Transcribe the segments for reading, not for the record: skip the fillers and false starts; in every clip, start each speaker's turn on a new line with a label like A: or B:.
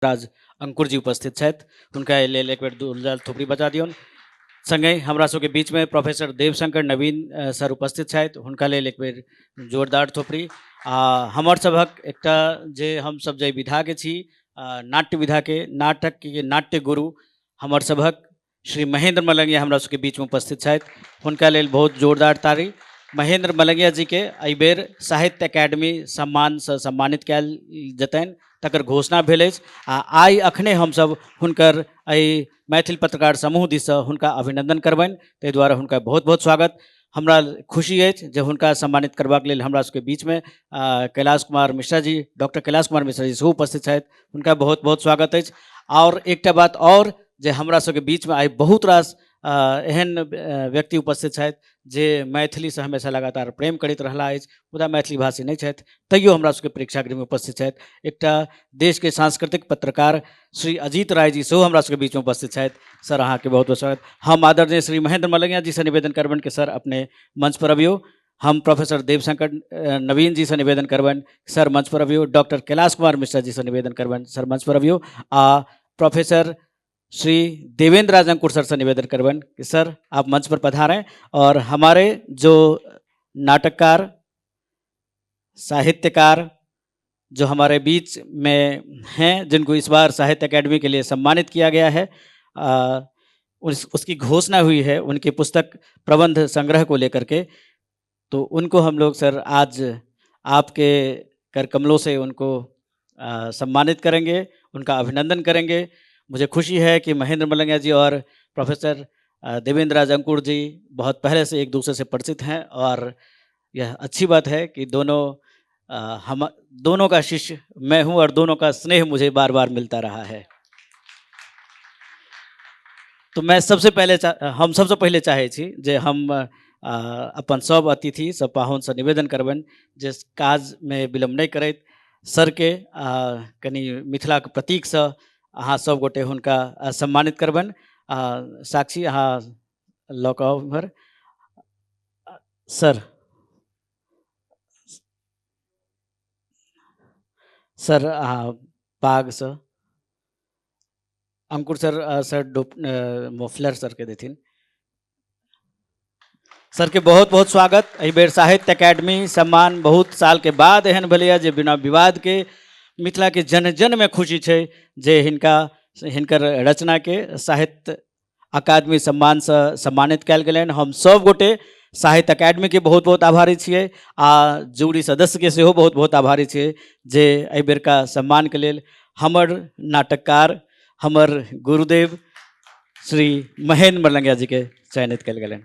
A: राज अंकुर जी उपस्थित छथि, हुनका लेल एक बेर दुलाल थोपड़ी बजा दियौन। संगे हमरा सबके बीच में प्रोफेसर देवशंकर नवीन सर उपस्थित छथि, हुनका लेल एक बेर जोरदार थोपड़ी। हमर सभक एकटा जे हम सब जे विधा के छी, नाट्य विधा के, नाटक के नाट्य गुरु हमर सभक श्री महेंद्र मलंगिया हमरा सबके बीच में उपस्थित छथि, हुनका लेल बहुत जोरदार ताली। महेंद्र मलंगिया जी के एहि बेर साहित्य अकादमी सम्मान से सम्मानित कयल जेतनि, तकर घोषणा भेल अछि। आइ अखने हमसब हुनकर एहि मैथिल पत्रकार समूह दिससँ हुनका अभिनंदन करबनि, ताहि दुआरे हुनका बहुत बहुत स्वागत। हमरा खुशी अछि जे हुनका सम्मानित करबाक लेल हमरा सबके बीचमे कैलाश कुमार मिश्रा जी, डॉक्टर कैलाश कुमार मिश्रा जी सेहो उपस्थित छथि, हुनका बहुत बहुत स्वागत अछि। और एकटा बात और जे हमरा सबके बीचमे आइ बहुत रास एहन व्यक्ति उपस्थित छथि जे मैथिली से हमेशा लगातार प्रेम करैत रहला अछि, मुदा मैथिली भाषी नहीं छथि, तैयो हमरा सबके प्रेक्षागृह में उपस्थित छथि। एकटा देश के सांस्कृतिक पत्रकार श्री अजीत राय जी सेहो हमरा सबके बीच में उपस्थित छथि। सर अहाँ के बहुत बहुत स्वागत। हम आदरणीय श्री महेंद्र मलंगिया जी से निवेदन करबन कि सर अपने मंच पर अबियो। हम प्रोफेसर देवशंकर नवीन जी से निवेदन करबन सर मंच पर अबियो। डॉक्टर कैलाश कुमार मिश्रा जी से निवेदन करबन सर मंच पर अबियो। प्रोफेसर श्री देवेंद्र राज अंकुर सर से निवेदन करबन कि सर आप मंच पर पधारें। और हमारे जो नाटककार, साहित्यकार जो हमारे बीच में हैं, जिनको इस बार साहित्य अकादमी के लिए सम्मानित किया गया है, उसकी घोषणा हुई है उनकी पुस्तक प्रबंध संग्रह को लेकर के, तो उनको हम लोग सर आज आपके कर कमलों से उनको सम्मानित करेंगे, उनका अभिनंदन करेंगे। मुझे खुशी है कि महेंद्र मलंगिया जी और प्रोफेसर देवेंद्र राज अंकुर जी बहुत पहले से एक दूसरे से परिचित हैं, और यह अच्छी बात है कि हम दोनों का शिष्य मैं हूं और दोनों का स्नेह मुझे बार बार मिलता रहा है। तो मैं हम सबसे पहले चाहे छी जे हम अपन सब अतिथि सब पाहुन से निवेदन करबन जे काज में विलम्ब नहीं करैत सर के कनी मिथिला के प्रतीक से अहाँ सब गोटे हुनका सम्मानित करबन। साक्षी अहाँ लऽ कऽ आउ इम्हर। सर सर पाग से अंकुर सर सर मोफलर सर के देथिन। सर के बहुत बहुत स्वागत। एहि बेर साहित्य अकादमी सम्मान बहुत साल के बाद एहन भेलैया जे बिना विवाद के मिथिला के जन जन में खुशी छै जे हिनकर रचना के साहित्य अकादमी सम्मान से सम्मानित कयल गेलनि। हम सब गोटे साहित्य अकादमी के बहुत बहुत आभारी छियै, जूरी सदस्य के सेहो बहुत बहुत आभारी छियै जे एहि बेरका सम्मान के लेल हमर नाटककार, हमर गुरुदेव श्री महेंद्र मलंगिया जी के चयनित कयल गेलनि।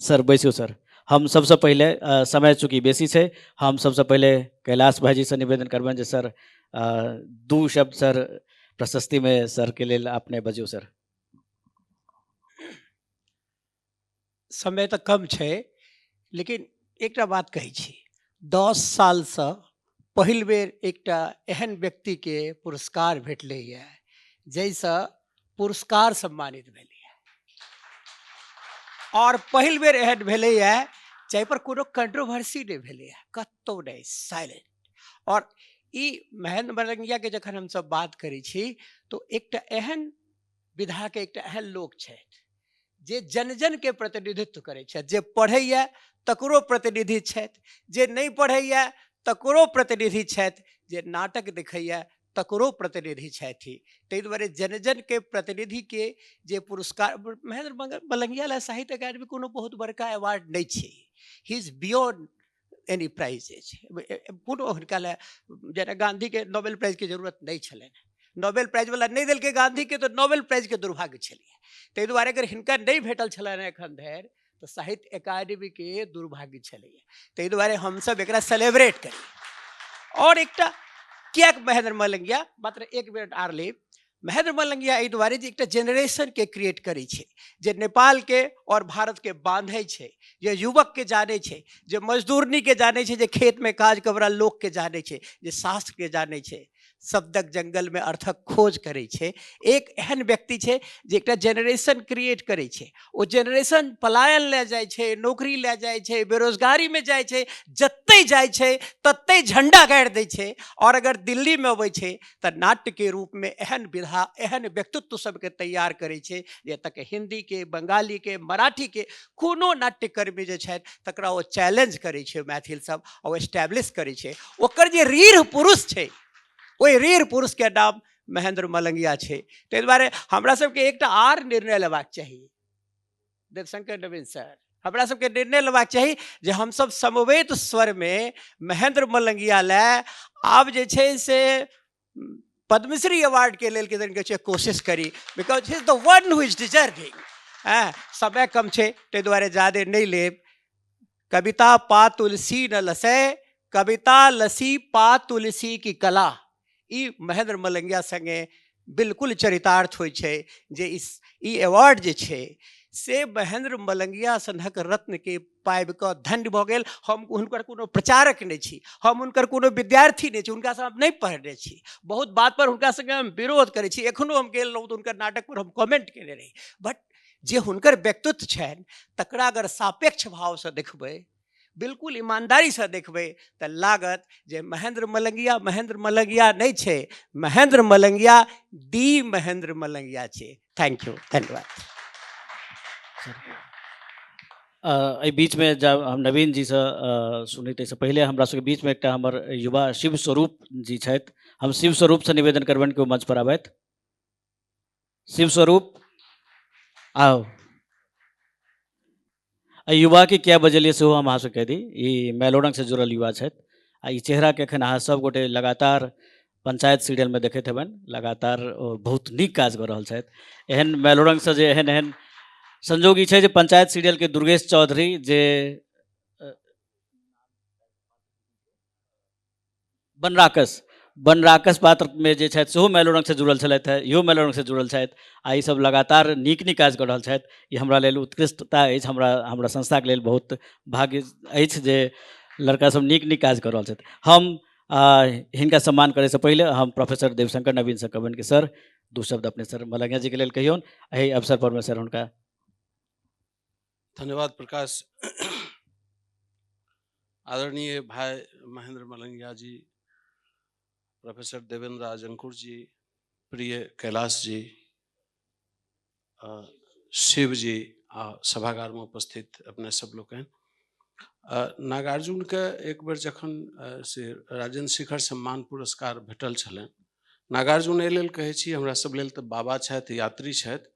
A: सर बैसू सर। हम सबसे पहले समय चूँकि बेसी है, हम सबसे पहले कैलाश भाईजी से निवेदन करबन जे सर दू शब्द सर प्रशस्ति में सर के लेल आपने बजू सर।
B: समय तो कम है, लेकिन एकटा बात कही छी, 10 साल से पहिल बेर एकटा एहन व्यक्ति के पुरस्कार भेटले है जैसे पुरस्कार सम्मानित भेले है, और पहिल बेर एहन भेले है जाहि पर कोनो कंट्रोवर्सी नहीं भेले है, कतौ नहीं, साइलेंट। और ई महेंद्र मलंगिया के जखन हम सब बात करी छी तो एकटा एहन विधा के एकटा एहन लोक छथि जे जन जन के प्रतिनिधित्व करे छथि, जे पढ़ैया तकरो प्रतिनिधि छथि, जे नहीं पढ़ैया तकरो प्रतिनिधि छथि, जे नाटक देखैया तकरो प्रतिनिधि छथि। ताहि दुआरे जन जन के प्रतिनिधि के जे पुरस्कार महेंद्र मलंगिया ला साहित्य अकादमी कोनो बहुत बड़का अवार्ड नहीं छै, he is beyond any prizes. कोनो हुनका ला जेना गांधी के नोबेल प्राइज के जरूरत नहीं छलनि, नोबेल प्राइज वाला नहीं दिल के गांधी के तो नोबेल प्राइज के दुर्भाग्य छलिए। ताहि दुआरे अगर हिनका नहीं भेटल छलनि एखन धरि तो साहित्य अकादमी के दुर्भाग्य छलिए। ताहि दुआरे हम सब एकरा सेलिब्रेट करी। और एकटा कियाक महेंद्र मलंगिया, मात्र एक मिनट आर ले, महेंद्र मलंगिया एहि दुआरे जे एकटा जेनरेशन के क्रिएट करी छे, जे नेपाल के और भारत के बांधे छे, जे युवक के जाने छे, जे मजदूरनी के जाने छे, जे खेत में काज कबरा लोक के जाने छे, जे शास्त्र के जाने छे। शब्दक जंगल में अर्थक खोज करै छै। एक एहन व्यक्ति छै जे एकटा जेनरेशन क्रिएट करै छै। ओ जेनरेशन पलायन लए जाइ छै, नौकरी लए जाइ छै, बेरोजगारी में जाइ छै, जतै जाइ छै ततै झंडा गाड़ि दै छै। और अगर दिल्ली में अबै छै तऽ नाट्य के रूप में एहन विधा, एहन व्यक्तित्व सबके तैयार करै छै जे तक हिंदी के, बंगाली के, मराठी के कोनो नाट्यकर्मी जे छथि तकरा ओ चैलेंज करै छै मैथिल सब, और एस्टैब्लिश करै छै। ओकर जे रीढ़ पुरुष छै, ओहि रीढ़ पुरुष के नाम महेंद्र मलंगिया छै। ताहि दुआरे हमरा सबके एकटा आर निर्णय लेबाक चाही, देवशंकर नवीन सर, हमरा सबके निर्णय लेबाक चाही जे हमसब समवेत स्वर में महेंद्र मलंगिया लए आब जे छै से पद्मश्री अवार्ड के लेल किदन कहै छै कोशिश करी, because he is the one who is deserving. समय कम छै ताहि दुआरे ज्यादे नहीं लेब। कविता पा तुलसी न लसै, कविता लसी पा तुलसी की कला, ई महेंद्र मलंगिया संगे बिल्कुल चरितार्थ होइ छै। जे ई अवार्ड जे छै से महेंद्र मलंगिया सनक रत्न के पाबि कऽ धन्य भऽ गेल। हम हुनकर कोनो प्रचारक नहीं छी, हम हुनकर कोनो विद्यार्थी नहीं छी, हुनका से हम नहीं पढ़ने छी। बहुत बात पर हुनका संगे हम विरोध करै छी। एखनो हम गेल रहूँ तऽ हुनकर नाटक पर हम कमेंट केने रही। बट जे हुनकर व्यक्तित्व छनि तकरा अगर सापेक्ष भाव से देखबै, बिल्कुल ईमानदारी से देखबै तऽ लागत जे महेंद्र मलंगिया नहीं छै, महेंद्र मलंगिया दी महेंद्र मलंगिया छै। थैंक यू, धन्यवाद।
A: एहि बीच में जब हम नवीन जी से सुनी ताहिसँ पहिले हमरा सबके बीच में एकटा हमर युवा शिव स्वरूप जी छथि। हम शिव स्वरूप से निवेदन करबनि कि ओ मंच पर आबथि। शिव स्वरूप आओ। युवा के क्या बजलिए सेहो हम अहाँ से कह दी, ई मेलोडंग से जुड़ल युवा छथि। आ ई चेहरा के एखन अहाँ सब गोटे लगातार पंचायत सीरियल में देखैत हेबनि, लगातार ओ बहुत नीक काज कऽ रहल छथि। एहन मेलोडंग से जे एहन एहन संजोग ई छै जे पंचायत सीरियल के दुर्गेश चौधरी जे बनराकस पात्र में जे छथि सेहो मेलोडंग से जुड़ल छलथि है, इहो मेलोडंग से जुड़ल छथि। आ ई सब लगातार नीक नीक काज कऽ रहल छथि। ई हमरा लेल उत्कृष्टता अछि, हमरा संस्था के लेल बहुत भाग्य अछि जे लड़का सब नीक नीक काज कऽ रहल छथि। हम हिनका सम्मान करे से पहले हम प्रोफेसर देवशंकर नवीन से कहबनि कि सर दू शब्द अपने सर मलंगिया जी के लेल कहियौन। एहि अवसर पर में सर हुनका
C: धन्यवाद प्रकाश। आदरणीय भाई महेंद्र मलंगिया जी, प्रोफेसर देवेंद्र राजंकुर जी, प्रिय कैलाश जी, शिव जी आ सभागार में उपस्थित अपने सब लोग हैं। नागार्जुन के एक बेर जखन से राजेंद्र शिखर सम्मान पुरस्कार भेटल छलनि, नागार्जुन एहि लेल कहै छी हमरा सब लेल तऽ बाबा छथि, यात्री छथि,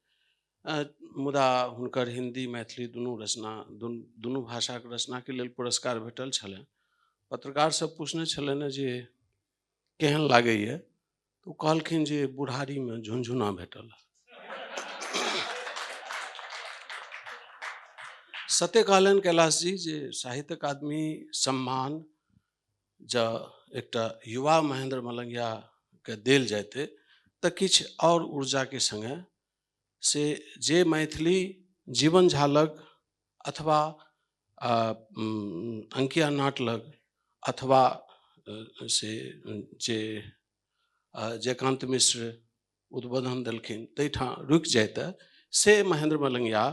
C: मुदा हुनकर हिंदी मैथिली दुनू भाषा के रचना के लेल पुरस्कार भेटल छलनि। पत्रकार सब पूछने छलनि जे केहन लागैए, तो कहलखिन जे बुढ़ारी में झुनझुना भेटल। सत्य कहलन कैलाश जी जे साहित्य अकादमी सम्मान जब एकटा युवा महेंद्र मलंगिया के देल जाते तो किछ और ऊर्जा के संगे से जे मैथिली जीवन झालक अथवा अंकिया नाटलक अथवा से जे जयकांत मिश्र उद्बोधन देलखिन तैठाम रुकि जाते से महेंद्र मलंगिया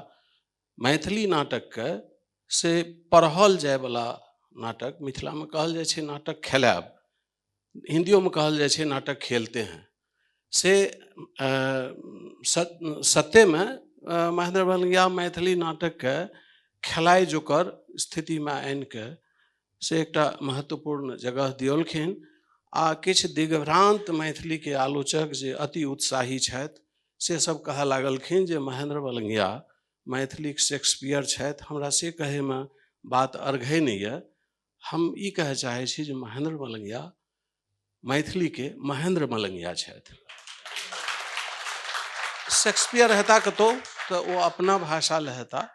C: मैथिली नाटक के से पढ़ल जाय वाला नाटक, मिथिला में कहल जाय छे नाटक खेलाब, हिंदियों में कहल जाय छे नाटक खेलते हैं, से सत्य में महेंद्र मलंगिया मैथिली नाटक के खेलाय जोकर स्थिति में आनि के से एकटा महत्वपूर्ण जगह दियलखिन। आ किछ दिग्भ्रांत मैथिली के आलोचक जे अति उत्साही छथि से सब कहे लागलखिन जे महेंद्र मलंगिया मैथिली शेक्सपियर छथि। हमरा से कहे में बात अर्घे नहीं है। हम ई कहे चाहे छी जे महेंद्र मलंगिया मैथिली के महेंद्र मलंगिया छथि। शेक्सपियर हेता कतो तो वो अपना भाषा लहेता।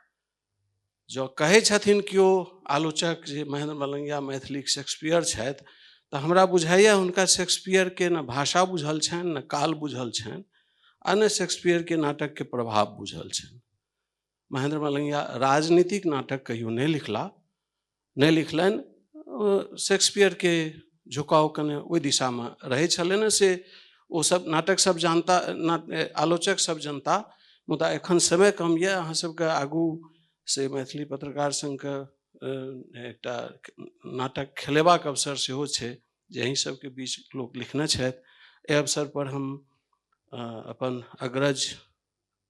C: जो कहे छथिन कियो आलोचक जे महेंद्र मलंगिया मैथिली के शेक्सपियर छथि तो हमरा बुझाइए हुनका शेक्सपियर के न भाषा बुझल छनि, न काल बुझल छनि, आ न शेक्सपियर के नाटक के प्रभाव बुझल छनि। महेंद्र मलंगिया राजनीतिक नाटक कहियो नहीं लिखलनि। शेक्सपियर के झुकाव कने ओहि दिशामे रहै छलै ने से ओ सब नाटक सब जानता आलोचक सब जनता। मुदा एखन समय कम यऽ, अहाँ सबके आगू से मैथिली पत्रकार संघके एकटा नाटक खेलेबाक अवसर सेहो छै जे अहीं सबके बीच लोक लिखने छथि। एहि अवसर पर हम अपन अग्रज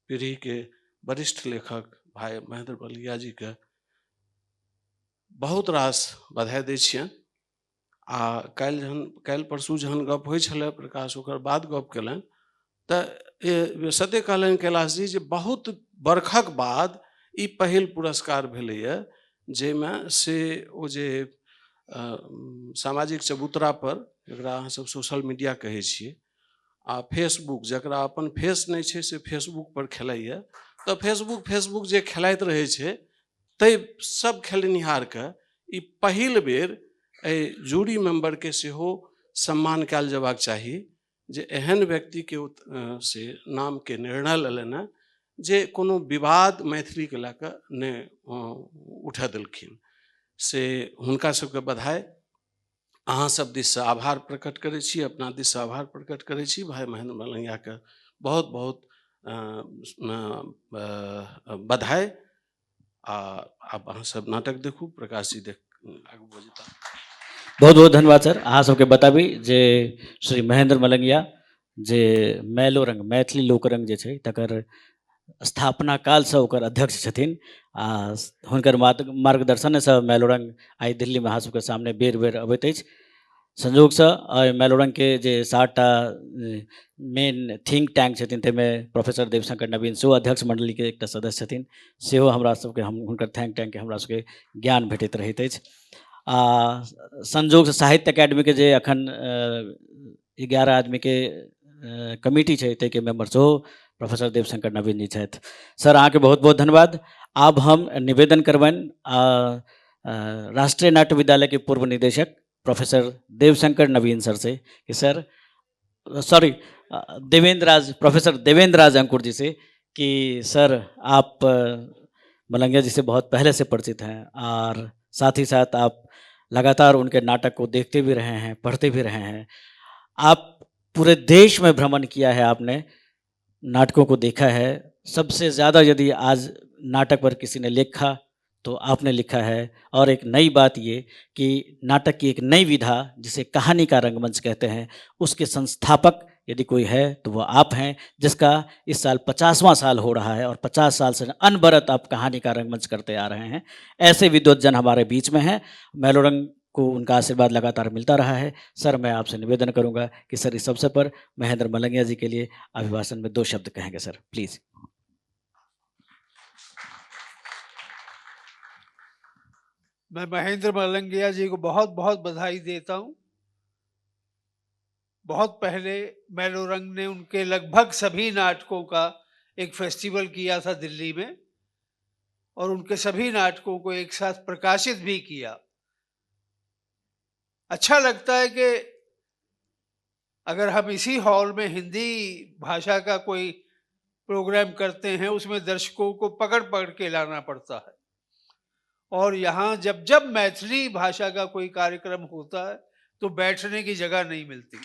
C: पीढ़ी के वरिष्ठ लेखक भाई महेंद्र मलंगिया जी के बहुत रास बधाई दै छियनि। आ काल्हि परसू जहन गप होइ छलै प्रकाश ओकर बाद गप केलनि तऽ सत्य कहलनि कैलाश जी जे बहुत बरखक बाद ई पहिल पुरस्कार भेलैए जाहिमे से ओ जे सामाजिक चबूतरा पर, जकरा अहाँ सब सोशल मीडिया कहै छियै, आ फेसबुक, जकरा अपन फेस नहीं छै से फेसबुक पर खेलाइए, तऽ फेसबुक जे खेलाइत रहै छै ताहि सब खेलनिहारके ई पहिल बेर एहि जूरी मेंबर के सेहो सम्मान कयल जेबाक चाही जे एहन व्यक्ति के से नाम के निर्णय लेलनि हैं जे कोनो विवाद मैथिली के लऽ कऽ नहि उठा देलखिन। से हुनका सबके बधाई। अहाँ सब दिस से आभार प्रकट करै छी, अपना दिस से आभार प्रकट करै छी। भाई महेंद्र मलंगिया के बहुत बहुत बधाई। आब अहाँ सब नाटक देखू, प्रकाश जी देख आगू बजता।
A: बहुत बहुत धन्यवाद सर। अहाँ सबके बताबी जे श्री महेंद्र मलंगिया जे मैलोरंग मैथिली लोकरंग जे छै तकर स्थापना कालसँ ओकर अध्यक्ष छथिन आ हुनकर मार्गदर्शनसँ मैलोरंग आइ दिल्लीमे अहाँ सबके सामने बेर बेर अबैत अछि। संयोगसँ मैलोरंगके जे 7टा मेन थिंक टैंक छथिन ताहिमे प्रोफेसर देवशंकर नवीन सेहो अध्यक्ष मंडलीके एकटा सदस्य छथिन, सेहो हमरा सबके हुनकर थिंक टैंकके हमरा सबके ज्ञान भेटैत रहैत अछि। आ संयोगसँ साहित्य अकेडमीके जे एखन 11 आदमीके कमिटी छै ताहिके मेंबर सेहो प्रोफेसर देवशंकर नवीन जी छथि। सर अहाँके बहुत बहुत धन्यवाद। आब हम निवेदन करबनि राष्ट्रीय नाट्य विद्यालय के पूर्व निदेशक प्रोफेसर देवशंकर नवीन सर से कि सर सॉरी प्रोफेसर देवेंद्र राज अंकुर जी से कि सर आप मलंगिया जी से बहुत पहले से परिचित हैं और साथ ही साथ आप लगातार उनके नाटक को देखते भी रहे हैं, पढ़ते भी रहे हैं। आप पूरे देश में भ्रमण किया है, आपने नाटकों को देखा है। सबसे ज़्यादा यदि आज नाटक पर किसी ने लिखा तो आपने लिखा है। और एक नई बात ये कि नाटक की एक नई विधा जिसे कहानी का रंगमंच कहते हैं, उसके संस्थापक यदि कोई है तो वो आप हैं, जिसका इस साल 50वां साल हो रहा है और 50 साल से अनबरत आप कहानी का रंगमंच करते आ रहे हैं। ऐसे विद्वज्जन हमारे बीच में हैं। मैलोरंग को उनका आशीर्वाद लगातार मिलता रहा है। सर मैं आपसे निवेदन करूंगा कि सर इस अवसर पर महेंद्र मलंगिया जी के लिए अभिभाषण में 2 शब्द कहेंगे सर, प्लीज।
D: मैं महेंद्र मलंगिया जी को बहुत बहुत बधाई देता हूं। बहुत पहले मैलोरंग ने उनके लगभग सभी नाटकों का एक फेस्टिवल किया था दिल्ली में और उनके सभी नाटकों को एक साथ प्रकाशित भी किया। अच्छा लगता है कि अगर हम इसी हॉल में हिंदी भाषा का कोई प्रोग्राम करते हैं, उसमें दर्शकों को पकड़ पकड़ के लाना पड़ता है, और यहाँ जब जब मैथिली भाषा का कोई कार्यक्रम होता है तो बैठने की जगह नहीं मिलती।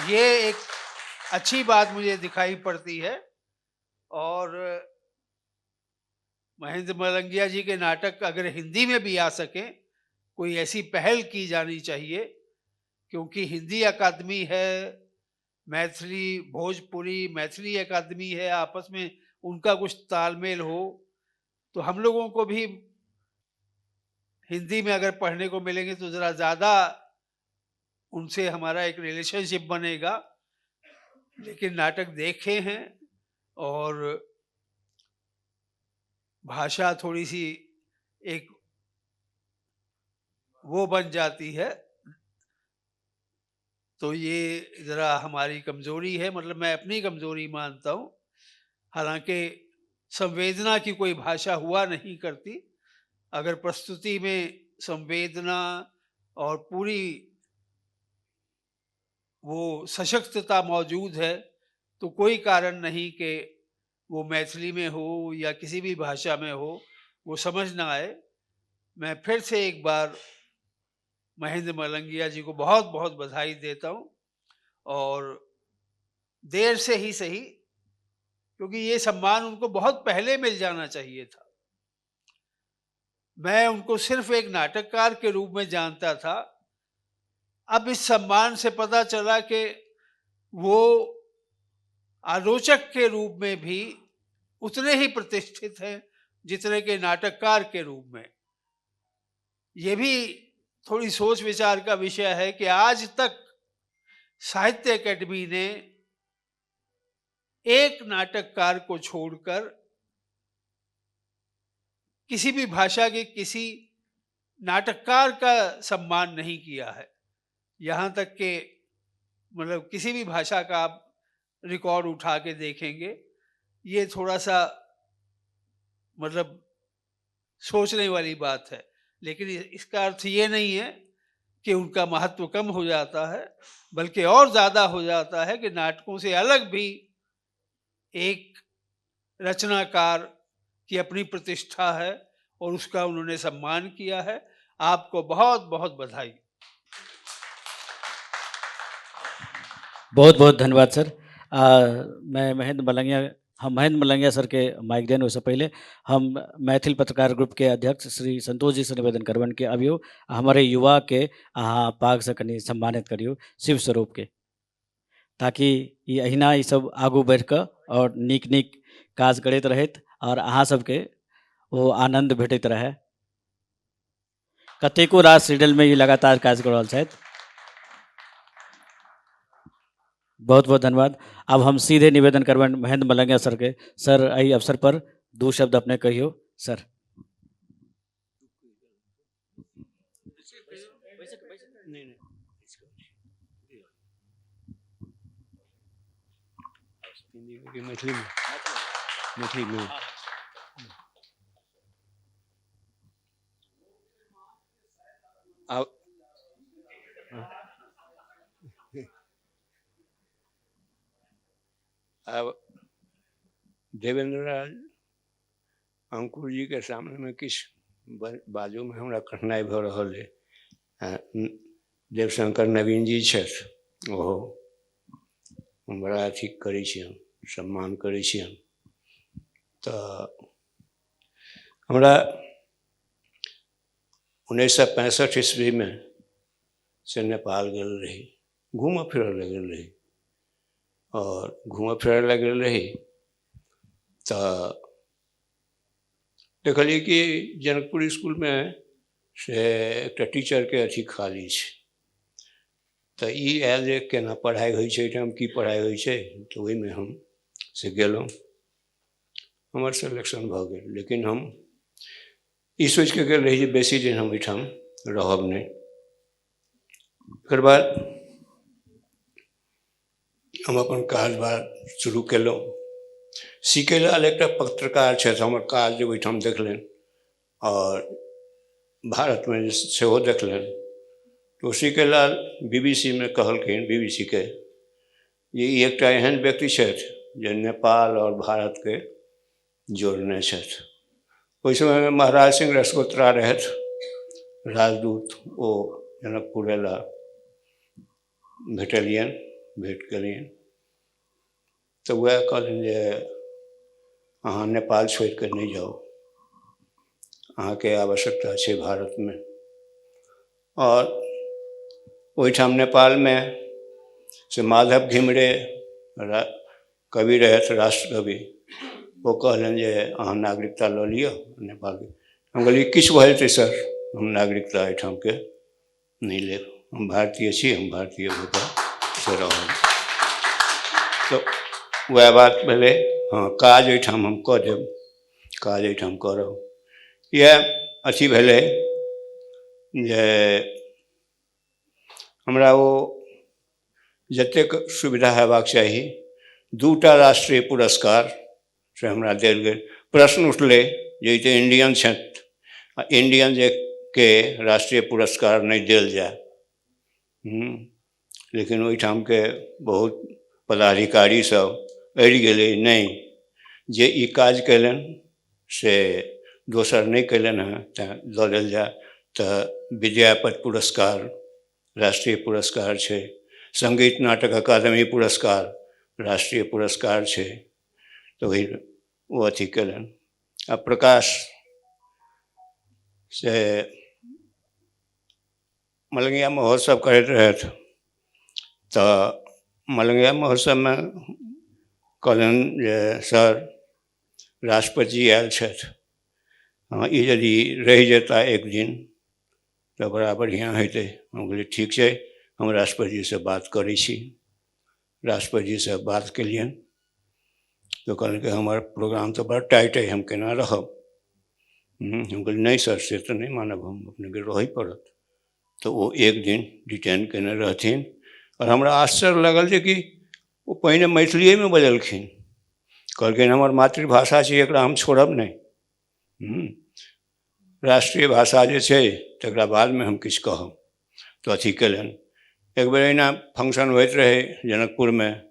D: ये एक अच्छी बात मुझे दिखाई पड़ती है। और महेंद्र मलंगिया जी के नाटक अगर हिंदी में भी आ सके, कोई ऐसी पहल की जानी चाहिए, क्योंकि हिंदी अकादमी है, मैथिली भोजपुरी मैथिली अकादमी है, आपस में उनका कुछ तालमेल हो तो हम लोगों को भी हिंदी में अगर पढ़ने को मिलेंगे तो ज़रा ज़्यादा उनसे हमारा एक रिलेशनशिप बनेगा। लेकिन नाटक देखे हैं और भाषा थोड़ी सी एक वो बन जाती है, तो ये ज़रा हमारी कमज़ोरी है, मतलब मैं अपनी कमज़ोरी मानता हूँ। हालांकि संवेदना की कोई भाषा हुआ नहीं करती। अगर प्रस्तुति में संवेदना और पूरी वो सशक्तता मौजूद है तो कोई कारण नहीं कि वो मैथिली में हो या किसी भी भाषा में हो वो समझ ना आए। मैं फिर से एक बार महेंद्र मलंगिया जी को बहुत बहुत बधाई देता हूँ, और देर से ही सही, क्योंकि ये सम्मान उनको बहुत पहले मिल जाना चाहिए था। मैं उनको सिर्फ एक नाटककार के रूप में जानता था। अब इस सम्मान से पता चला कि वो आलोचक के रूप में भी उतने ही प्रतिष्ठित हैं जितने के नाटककार के रूप में। ये भी थोड़ी सोच विचार का विषय है कि आज तक साहित्य अकेडमी ने एक नाटककार को छोड़कर किसी भी भाषा के किसी नाटककार का सम्मान नहीं किया है। यहाँ तक कि मतलब किसी भी भाषा का आप रिकॉर्ड उठा के देखेंगे, ये थोड़ा सा मतलब सोचने वाली बात है। लेकिन इसका अर्थ ये नहीं है कि उनका महत्व कम हो जाता है, बल्कि और ज़्यादा हो जाता है कि नाटकों से अलग भी एक रचनाकार की अपनी प्रतिष्ठा है और उसका उन्होंने सम्मान किया है। आपको बहुत बहुत बधाई।
A: बहुत बहुत धन्यवाद सर। मैं महेंद्र मलंगिया सर के माइक देने उससे पहले हम मैथिल पत्रकार ग्रुप के अध्यक्ष श्री संतोष जी से निवेदन करबन के अबियो हमारे युवा के अहाँ पाग से कनी सम्मानित करियो शिव स्वरूप के, ताकि ये अहिना ये सब आगू बढ़ कर और नीक नीक काज करैत रहत और अहाँ सबके वो आनंद भेटैत रहे। कतेको राज सीरियल में ये लगातार काज कर रहल छथि। बहुत बहुत धन्यवाद। अब हम सीधे निवेदन करबन महेंद्र मलंगिया सर के। सर एहि अवसर पर दो शब्द अपने कहियो सर।
E: मैथिली में अब देवेंद्र राज अंकुर जी के सामने में किस बाजू में हमरा कठिनाई भ रहल है। देवशंकर नवीन जी छथि, ओहो बड़ा अथी करै छियनि, सम्मान करै छियनि। तऽ हमरा 1965 ईस्वी में से नेपाल गेल रही, घूमऽ फिरऽ लए गेल रही, और घूमऽ फिरऽ लए गेल रही तऽ देखलिए कि जनकपुर स्कूल में से एकटा टीचर के अथी खाली छै। तऽ ई आयल जे केना पढ़ाई होइ छै, एहिठाम की पढ़ाई होइ छै, तऽ ओहिमे हम से गेलहुँ, हमर सिलेक्शन भऽ गेल। लेकिन हम ई सोचि कऽ गेल रही जे बेसी दिन हम एहिठाम रहब नहि। एकर बाद हम अपन काजबार शुरू केलहुँ। सीके लाल एकटा पत्रकार छथि, हमर काज जे ओहिठाम देखलनि और भारत में सेहो देखलनि, तो सीके लाल BBC में कहलखिन, BBC के, जे ई एकटा एहन व्यक्ति छथि जे नेपाल और भारत के जोड़ने छथि। ओहि समय में महाराज सिंह रसगोत्रा रहथि राजदूत, ओ जनकपुर अयला, भेटलियनि, भेट केलियनि तऽ वएह कहलनि जे अहाँ नेपाल छोड़ कऽ नहीं जाओ, अहाँ के आवश्यकता छै भारत में। और ओहिठाम नेपाल में से माधव घिमरे कवि रहथि, राष्ट्र कवि, वो कहलनि जे अहाँ नागरिकता लऽ लिअ नेपाल के। हम कहलिए किछु भऽ जेतै सर, हम नागरिकता एहिठाम के नहीं लेब, हम भारतीय छी, हम भारतीय भूखा से रहब। तो वह बात भेलै, हाँ काज एहिठाम हम कऽ देब, काज एहिठाम करब। यह अथी भेलै जे हमरा ओ जतेक सुविधा हेबाक चाही, 2टा राष्ट्रीय पुरस्कार से हमरा देल गेल। प्रश्न उठलै जे ई तऽ इंडियन छथि, इंडियन जे के राष्ट्रीय पुरस्कार नहीं देल जाए। लेकिन ओहिठाम के बहुत पदाधिकारी सब अड़ि गेलै, नहीं जे ई काज कयलनि से दोसर नहीं कयलनि हैं, तेँ दऽ देल जाए। तऽ विद्यापति पुरस्कार राष्ट्रीय पुरस्कार है, संगीत नाटक अकादमी पुरस्कार राष्ट्रीय पुरस्कार है। तो वही वो अथी कलन। अब प्रकाश से मलंगिया महोत्सव करते रहे तो मलंगिया महोत्सव में कहलन जे सर राष्ट्रपति जी आयल छथि, हाँ ई यदि रहि जेता एक दिन तो बड़ा बढ़िया होते। हम कहलिए ठीक है, हम राष्ट्रपति जी से बात करै छी। राष्ट्रपति जी से बात केलियन तो कहलन कि हमार प्रोग्राम तो बड़ा टाइट है, हम केना रहब। हम कहलिए नहीं सर से तो नहीं मानब, हम अपने के रही पड़त। तो वो एक दिन डिटेन केने रहथिन और हमरा आश्चर्य लगल जे कि वो पहिने मैथिलीए में बजलखिन। कहलखिन हमर मातृभाषा छै, एकरा हम छोड़ब नहीं, राष्ट्रीय भाषा जे छै तकरा बाद में हम किछु कहब। तो अथी केलन। एक बेर अहिना फंक्शन होइत रहे जनकपुर में,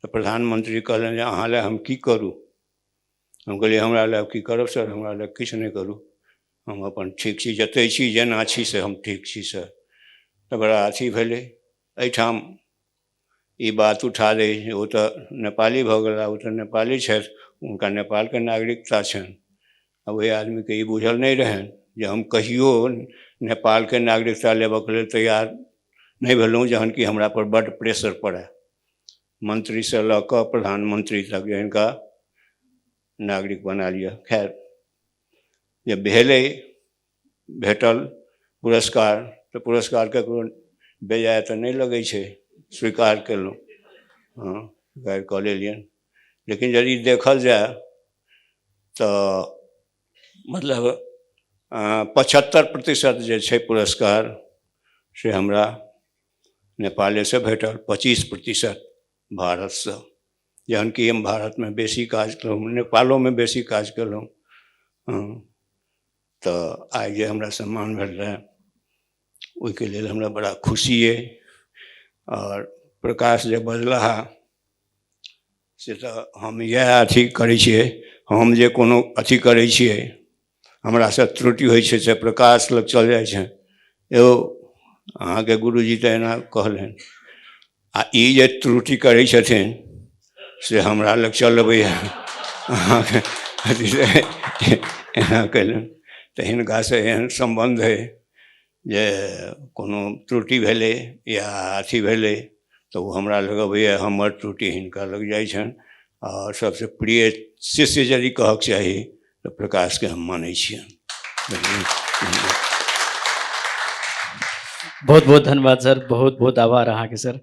E: तो प्रधानमंत्री कहलन जे अहाँ ले हम की करूँ। हम कहलिए हमरा ले की करब सर, हमरा ले किछु नहीं करूँ, हम अपन ठीक छी, जतै छी जेना छी से हम ठीक छी सर। तो बड़ा अथी भेलै। एहिठाम ई बात उठा दे, वो तो नेपाली भऽ गेला, वो तो नेपाली छथि, उनका नेपाल के नागरिकता छनि। अब वही आदमी के ई बुझल नहीं रहन जे हम कहियो नेपाल के नागरिकता लेबऽ के लेल तैयार नहीं भेलहुँ, जहन कि हमरा पर बड्ड प्रेशर पड़े, मंत्री से लऽ कऽ प्रधानमंत्री तक जे हिनका नागरिक बना लिअ। खैर जब भेटल पुरस्कार तो पुरस्कार ककरो बेजाय तो नहीं लगे छे, स्वीकार केलहुँ, हाँ स्वीकार कऽ लेलियन। लेकिन यदि देखल जाए तो मतलब 75% जे छै पुरस्कार से हमरा नेपाले से भेटल, 25% भारत से। जहन कि हम भारत में बेसी काज केलहुँ, नेपालो में बेसी काज केलहुँ, हाँ। तो आइ जे हमरा सम्मान भेल रहे ओहिके लेल हमरा बड़ा खुशी है। और प्रकाश जे बजलाहा से तो हम इएह अथी करै छियै, हम जे कोनो अथी करै छियै हमरा से त्रुटि होइ छै से प्रकाश लग चल जाइ छै। एगो अहाँके गुरुजी तऽ एना कहलनि, आ ई जे त्रुटि करै छथिन से हमरा लग चल अबैए अहाँके अथी से एना कयलनि। तऽ हिनका से एहन सम्बन्ध है जे कोनो त्रुटि भेलै या अथी भेलै तो वो हमरा लग अबैए, हमर त्रुटि हिनका लग जाइ छनि। और सबसे प्रिय शिष्य यदि कहक चाही तो प्रकाश के हम मानै छियनि।
A: बहुत बहुत धन्यवाद सर, बहुत बहुत आभार अहाँ के सर।